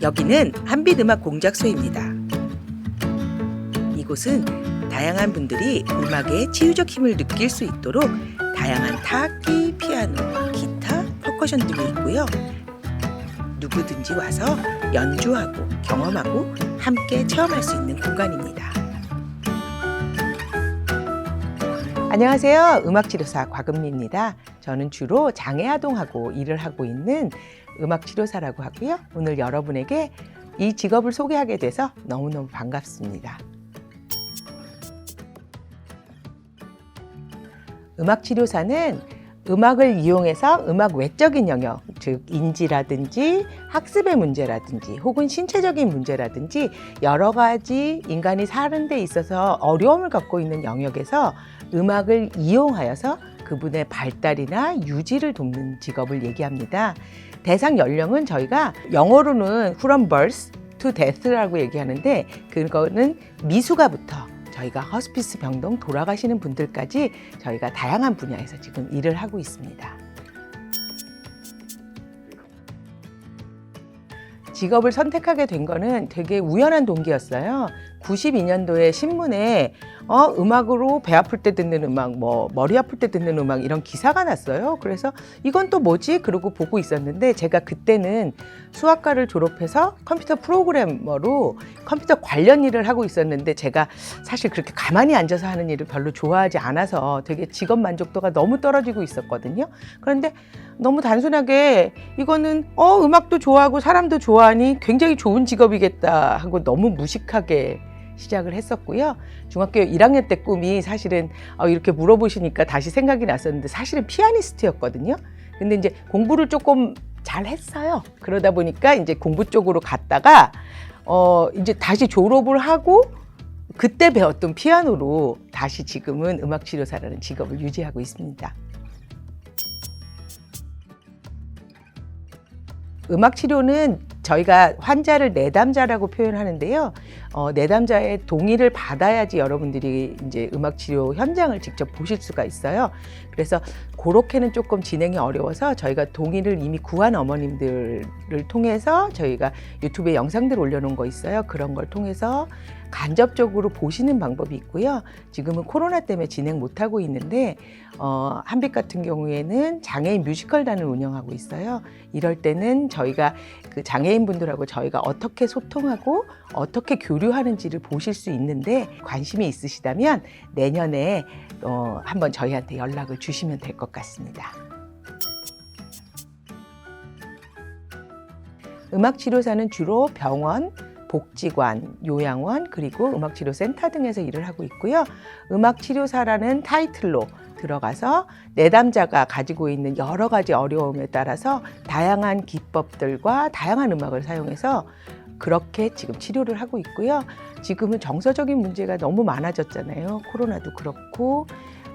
여기는 한빛음악 공작소입니다. 이곳은 다양한 분들이 음악의 치유적 힘을 느낄 수 있도록 다양한 타악기, 피아노, 기타, 퍼커션 등이 있고요. 누구든지 와서 연주하고 경험하고 함께 체험할 수 있는 공간입니다. 안녕하세요. 음악치료사 곽은미입니다. 저는 주로 장애아동하고 일을 하고 있는 음악치료사라고 하고요. 오늘 여러분에게 이 직업을 소개하게 돼서 너무너무 반갑습니다. 음악치료사는 음악을 이용해서 음악 외적인 영역, 즉 인지라든지 학습의 문제라든지 혹은 신체적인 문제라든지 여러 가지 인간이 사는 데 있어서 어려움을 갖고 있는 영역에서 음악을 이용하여서 그분의 발달이나 유지를 돕는 직업을 얘기합니다. 대상 연령은 저희가 영어로는 from birth to death라고 얘기하는데 그거는 미숙아부터 저희가 허스피스 병동 돌아가시는 분들까지 저희가 다양한 분야에서 지금 일을 하고 있습니다. 직업을 선택하게 된 거는 되게 우연한 동기였어요. 92년도에 신문에 음악으로 배 아플 때 듣는 음악, 머리 아플 때 듣는 음악 이런 기사가 났어요. 그래서 이건 또 뭐지? 그러고 보고 있었는데 제가 그때는 수학과를 졸업해서 컴퓨터 프로그래머로 컴퓨터 관련 일을 하고 있었는데 제가 사실 그렇게 가만히 앉아서 하는 일을 별로 좋아하지 않아서 되게 직업 만족도가 너무 떨어지고 있었거든요. 그런데 너무 단순하게 이거는 음악도 좋아하고 사람도 좋아하니 굉장히 좋은 직업이겠다 하고 너무 무식하게 시작을 했었고요. 중학교 1학년 때 꿈이 사실은 이렇게 물어보시니까 다시 생각이 났었는데 사실은 피아니스트였거든요. 근데 이제 공부를 조금 잘 했어요. 그러다 보니까 이제 공부 쪽으로 갔다가 이제 다시 졸업을 하고 그때 배웠던 피아노로 다시 지금은 음악치료사라는 직업을 유지하고 있습니다. 음악치료는 저희가 환자를 내담자라고 표현하는데요. 내담자의 동의를 받아야지 여러분들이 이제 음악치료 현장을 직접 보실 수가 있어요. 그래서 그렇게는 조금 진행이 어려워서 저희가 동의를 이미 구한 어머님들을 통해서 저희가 유튜브에 영상들 올려놓은 거 있어요. 그런 걸 통해서 간접적으로 보시는 방법이 있고요. 지금은 코로나 때문에 진행 못하고 있는데 한빛 같은 경우에는 장애인 뮤지컬단을 운영하고 있어요. 이럴 때는 저희가 그 장애인분들하고 저희가 어떻게 소통하고 어떻게 교류하는지를 보실 수 있는데 관심이 있으시다면 내년에 한번 저희한테 연락을 주시면 될 것 같습니다. 음악치료사는 주로 병원, 복지관, 요양원, 그리고 음악치료센터 등에서 일을 하고 있고요. 음악치료사라는 타이틀로 들어가서 내담자가 가지고 있는 여러 가지 어려움에 따라서 다양한 기법들과 다양한 음악을 사용해서 그렇게 지금 치료를 하고 있고요. 지금은 정서적인 문제가 너무 많아졌잖아요. 코로나도 그렇고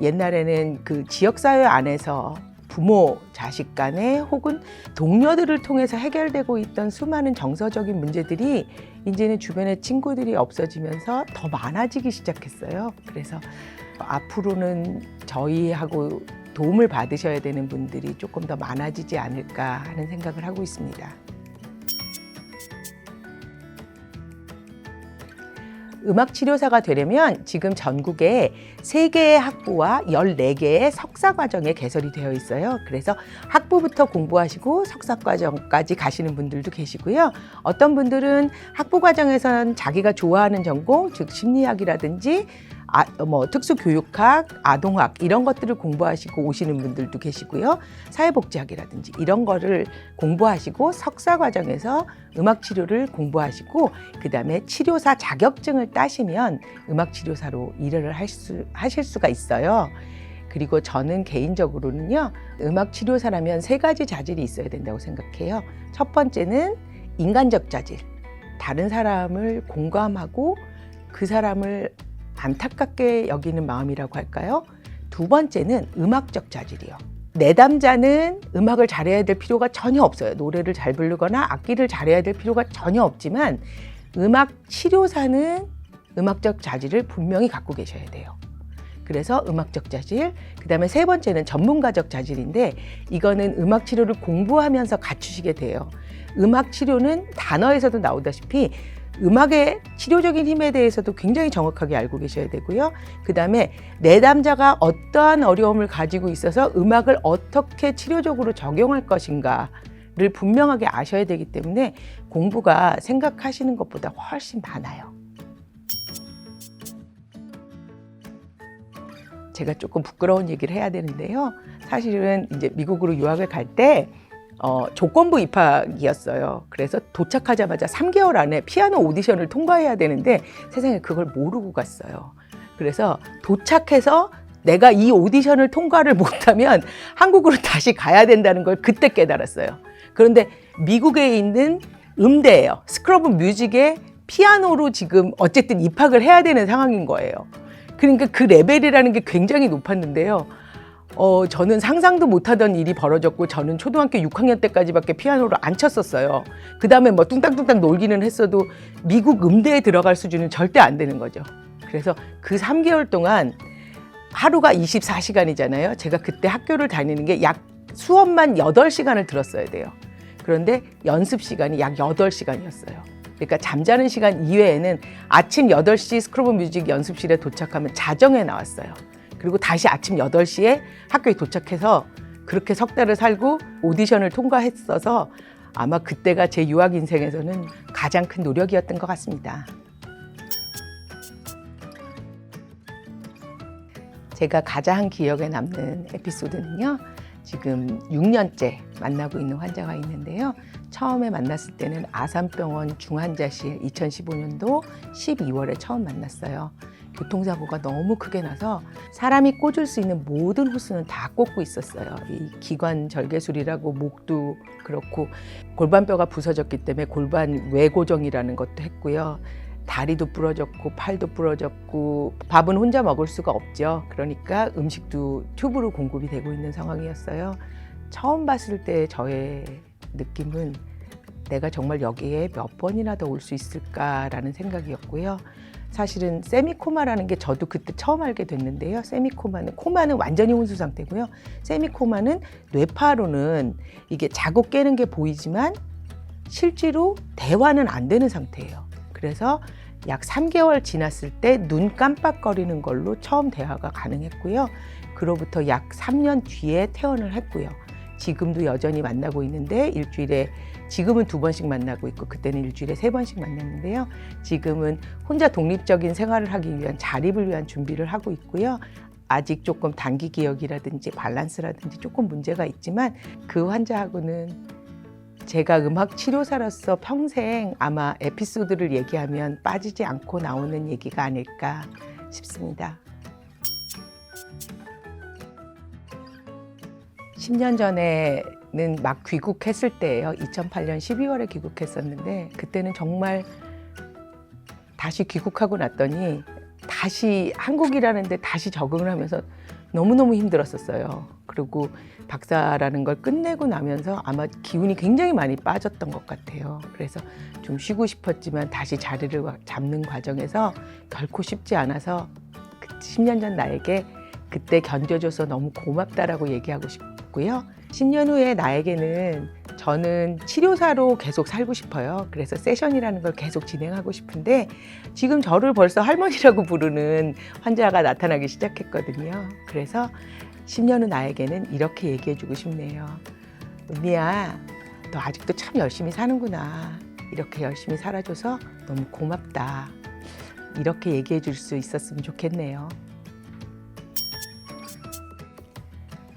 옛날에는 그 지역사회 안에서 부모, 자식 간에 혹은 동료들을 통해서 해결되고 있던 수많은 정서적인 문제들이 이제는 주변에 친구들이 없어지면서 더 많아지기 시작했어요. 그래서 앞으로는 저희하고 도움을 받으셔야 되는 분들이 조금 더 많아지지 않을까 하는 생각을 하고 있습니다. 음악치료사가 되려면 지금 전국에 3개의 학부와 14개의 석사과정에 개설이 되어 있어요. 그래서 학부부터 공부하시고 석사과정까지 가시는 분들도 계시고요. 어떤 분들은 학부과정에서는 자기가 좋아하는 전공, 즉 심리학이라든지 특수교육학, 아동학 이런 것들을 공부하시고 오시는 분들도 계시고요. 사회복지학이라든지 이런 거를 공부하시고 석사과정에서 음악치료를 공부하시고 그다음에 치료사 자격증을 따시면 음악치료사로 일을 하실 수가 있어요. 그리고 저는 개인적으로는요. 음악치료사라면 3가지 자질이 있어야 된다고 생각해요. 첫 번째는 인간적 자질. 다른 사람을 공감하고 그 사람을 안타깝게 여기는 마음이라고 할까요? 2번째는 음악적 자질이요. 내담자는 음악을 잘해야 될 필요가 전혀 없어요. 노래를 잘 부르거나 악기를 잘해야 될 필요가 전혀 없지만 음악 치료사는 음악적 자질을 분명히 갖고 계셔야 돼요. 그래서 음악적 자질, 그 다음에 3번째는 전문가적 자질인데 이거는 음악 치료를 공부하면서 갖추시게 돼요. 음악 치료는 단어에서도 나오다시피 음악의 치료적인 힘에 대해서도 굉장히 정확하게 알고 계셔야 되고요. 그 다음에 내담자가 어떠한 어려움을 가지고 있어서 음악을 어떻게 치료적으로 적용할 것인가를 분명하게 아셔야 되기 때문에 공부가 생각하시는 것보다 훨씬 많아요. 제가 조금 부끄러운 얘기를 해야 되는데요. 사실은 이제 미국으로 유학을 갈 때 조건부 입학이었어요. 그래서 도착하자마자 3개월 안에 피아노 오디션을 통과해야 되는데 세상에 그걸 모르고 갔어요. 그래서 도착해서 내가 이 오디션을 통과를 못하면 한국으로 다시 가야 된다는 걸 그때 깨달았어요. 그런데 미국에 있는 음대예요. 스쿨 오브 뮤직에 피아노로 지금 어쨌든 입학을 해야 되는 상황인 거예요. 그러니까 그 레벨이라는 게 굉장히 높았는데요. 저는 상상도 못하던 일이 벌어졌고 저는 초등학교 6학년 때까지밖에 피아노를 안 쳤었어요. 그 다음에 뭐 뚱땅뚱땅 놀기는 했어도 미국 음대에 들어갈 수준은 절대 안 되는 거죠. 그래서 그 3개월 동안 하루가 24시간이잖아요. 제가 그때 학교를 다니는 게 약 수업만 8시간을 들었어야 돼요. 그런데 연습 시간이 약 8시간이었어요. 그러니까 잠자는 시간 이외에는 아침 8시 스쿨 오브 뮤직 연습실에 도착하면 자정에 나왔어요. 그리고 다시 아침 8시에 학교에 도착해서 그렇게 석 달을 살고 오디션을 통과했어서 아마 그때가 제 유학 인생에서는 가장 큰 노력이었던 것 같습니다. 제가 가장 기억에 남는 에피소드는요. 지금 6년째 만나고 있는 환자가 있는데요. 처음에 만났을 때는 아산병원 중환자실 2015년도 12월에 처음 만났어요. 교통사고가 너무 크게 나서 사람이 꽂을 수 있는 모든 호스는 다 꽂고 있었어요. 이 기관 절개술이라고 목도 그렇고 골반뼈가 부서졌기 때문에 골반 외고정이라는 것도 했고요. 다리도 부러졌고 팔도 부러졌고 밥은 혼자 먹을 수가 없죠. 그러니까 음식도 튜브로 공급이 되고 있는 상황이었어요. 처음 봤을 때 저의 느낌은 내가 정말 여기에 몇 번이나 더 올 수 있을까라는 생각이었고요. 사실은 세미코마라는 게 저도 그때 처음 알게 됐는데요. 코마는 완전히 혼수 상태고요. 세미코마는 뇌파로는 이게 자고 깨는 게 보이지만 실제로 대화는 안 되는 상태예요. 그래서 약 3개월 지났을 때 눈 깜빡거리는 걸로 처음 대화가 가능했고요. 그로부터 약 3년 뒤에 퇴원을 했고요. 지금도 여전히 만나고 있는데 일주일에 지금은 2번씩 만나고 있고 그때는 일주일에 3번씩 만났는데요. 지금은 혼자 독립적인 생활을 하기 위한 자립을 위한 준비를 하고 있고요. 아직 조금 단기 기억이라든지 밸런스라든지 조금 문제가 있지만 그 환자하고는 제가 음악 치료사로서 평생 아마 에피소드를 얘기하면 빠지지 않고 나오는 얘기가 아닐까 싶습니다. 10년 전에는 막 귀국했을 때예요. 2008년 12월에 귀국했었는데 그때는 정말 다시 귀국하고 났더니 다시 한국이라는 데 다시 적응을 하면서 너무너무 힘들었었어요. 그리고 박사라는 걸 끝내고 나면서 아마 기운이 굉장히 많이 빠졌던 것 같아요. 그래서 좀 쉬고 싶었지만 다시 자리를 잡는 과정에서 결코 쉽지 않아서 10년 전 나에게 그때 견뎌줘서 너무 고맙다라고 얘기하고 싶고요. 10년 후에 나에게는 저는 치료사로 계속 살고 싶어요. 그래서 세션이라는 걸 계속 진행하고 싶은데 지금 저를 벌써 할머니라고 부르는 환자가 나타나기 시작했거든요. 그래서 10년 후 나에게는 이렇게 얘기해주고 싶네요. 은미야, 너 아직도 참 열심히 사는구나. 이렇게 열심히 살아줘서 너무 고맙다. 이렇게 얘기해줄 수 있었으면 좋겠네요.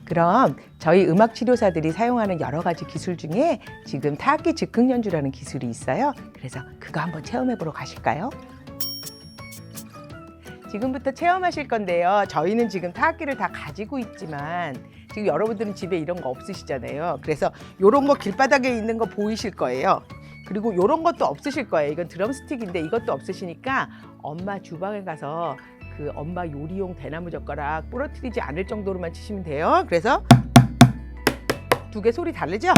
그럼 저희 음악 치료사들이 사용하는 여러 가지 기술 중에 지금 타악기 즉흥 연주라는 기술이 있어요. 그래서 그거 한번 체험해보러 가실까요? 지금부터 체험하실 건데요. 저희는 지금 타악기를 다 가지고 있지만 지금 여러분들은 집에 이런 거 없으시잖아요. 그래서 이런 거 길바닥에 있는 거 보이실 거예요. 그리고 이런 것도 없으실 거예요. 이건 드럼스틱인데 이것도 없으시니까 엄마 주방에 가서 그 엄마 요리용 대나무 젓가락 부러뜨리지 않을 정도로만 치시면 돼요. 그래서 두 개 소리 다르죠?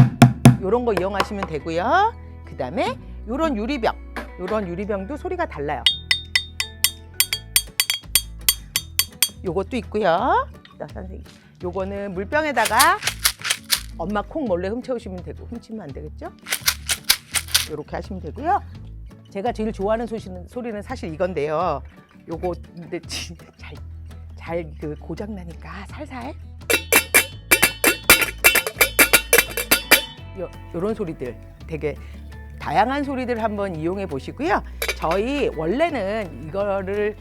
이런 거 이용하시면 되고요. 그 다음에 이런 유리병도 소리가 달라요. 요것도 있고요. 선생님, 요거는 물병에다가 엄마 콩 몰래 훔쳐오시면 되고 훔치면 안 되겠죠? 이렇게 하시면 되고요. 제가 제일 좋아하는 소리는 사실 이건데요. 요거 근데 잘 그 고장 나니까 살살 요런 소리들 되게 다양한 소리들 한번 이용해 보시고요. 저희 원래는 이거를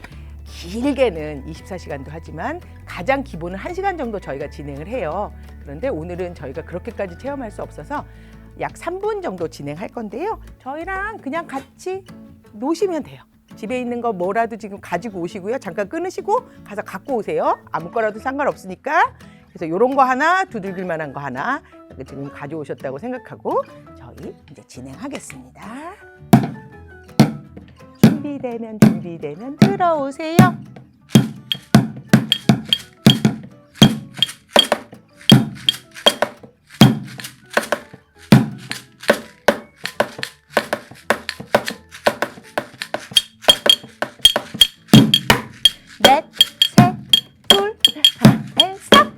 길게는 24시간도 하지만 가장 기본은 1시간 정도 저희가 진행을 해요. 그런데 오늘은 저희가 그렇게까지 체험할 수 없어서 약 3분 정도 진행할 건데요. 저희랑 그냥 같이 노시면 돼요. 집에 있는 거 뭐라도 지금 가지고 오시고요. 잠깐 끊으시고 가서 갖고 오세요. 아무 거라도 상관없으니까. 그래서 이런 거 하나, 두들길 만한 거 하나 지금 가져오셨다고 생각하고 저희 이제 진행하겠습니다. 준비되면 들어오세요. 넷, 셋, 둘, 하나, 스톱!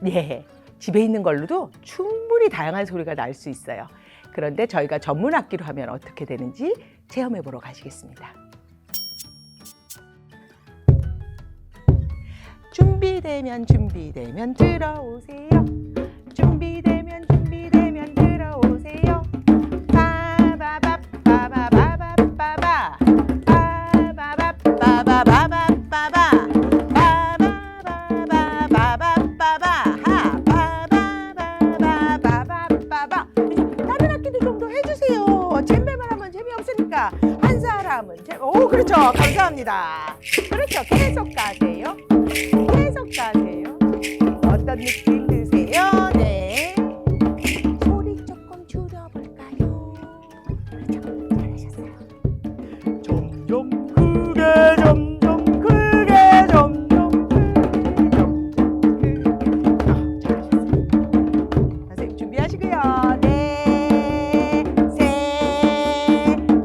예, 집에 있는 걸로도 충분히 다양한 소리가 날 수 있어요. 그런데 저희가 전문 악기로 하면 어떻게 되는지 체험해 보러 가시겠습니다. 준비되면 들어오세요. 준비되면 들어오세요. 빠바바바바바바바 빠바바바바바바바 다른 악기도 좀 더 해주세요. 젬베만 하면 재미없으니까 한 사람은 오 그렇죠. 감사합니다. 그렇죠. 계속 가세요. 어떤 느낌 드세요? 네. 소리 조금 줄여볼까요? 그렇죠. 잘하셨어요. 점점 크게 잘하셨어요. 선생님 준비하시고요. 네, 셋,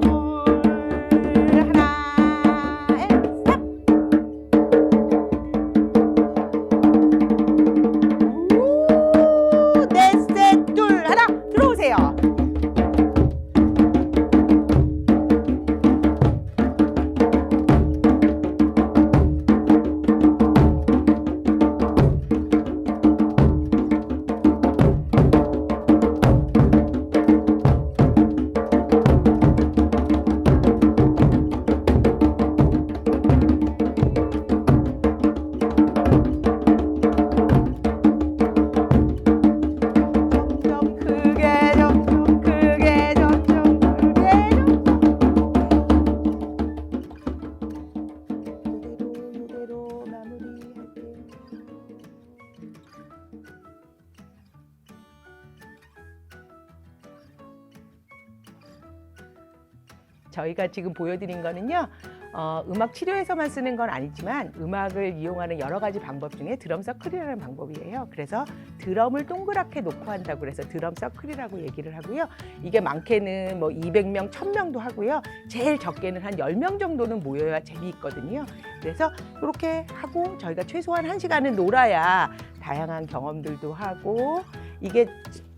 둘, 하나, 스탑! 넷, 셋, 둘, 하나, 들어오세요. 이대로 마무리할게요. 저희가 지금 보여드린 거는요. 음악 치료에서만 쓰는 건 아니지만 음악을 이용하는 여러 가지 방법 중에 드럼 서클이라는 방법이에요. 그래서 드럼을 동그랗게 놓고 한다고 해서 드럼 서클이라고 얘기를 하고요. 이게 많게는 뭐 200명, 1000명도 하고요. 제일 적게는 한 10명 정도는 모여야 재미있거든요. 그래서 이렇게 하고 저희가 최소한 1시간은 놀아야 다양한 경험들도 하고 이게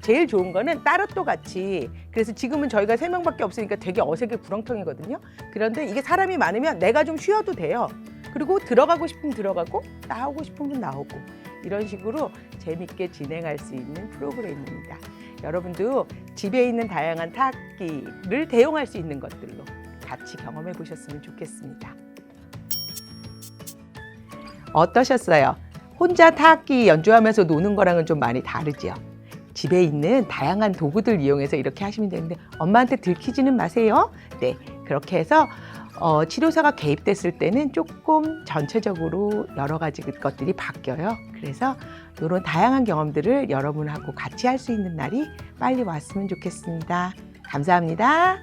제일 좋은 거는 따로또 같이 그래서 지금은 저희가 3명밖에 없으니까 되게 어색해 구렁텅이거든요. 그런데 이게 사람이 많으면 내가 좀 쉬어도 돼요. 그리고 들어가고 싶으면 들어가고 나오고 싶으면 나오고 이런 식으로 재밌게 진행할 수 있는 프로그램입니다. 여러분도 집에 있는 다양한 타악기를 대용할 수 있는 것들로 같이 경험해 보셨으면 좋겠습니다. 어떠셨어요? 혼자 타악기 연주하면서 노는 거랑은 좀 많이 다르죠? 집에 있는 다양한 도구들 이용해서 이렇게 하시면 되는데 엄마한테 들키지는 마세요. 네, 그렇게 해서 치료사가 개입됐을 때는 조금 전체적으로 여러 가지 것들이 바뀌어요. 그래서 이런 다양한 경험들을 여러분하고 같이 할 수 있는 날이 빨리 왔으면 좋겠습니다. 감사합니다.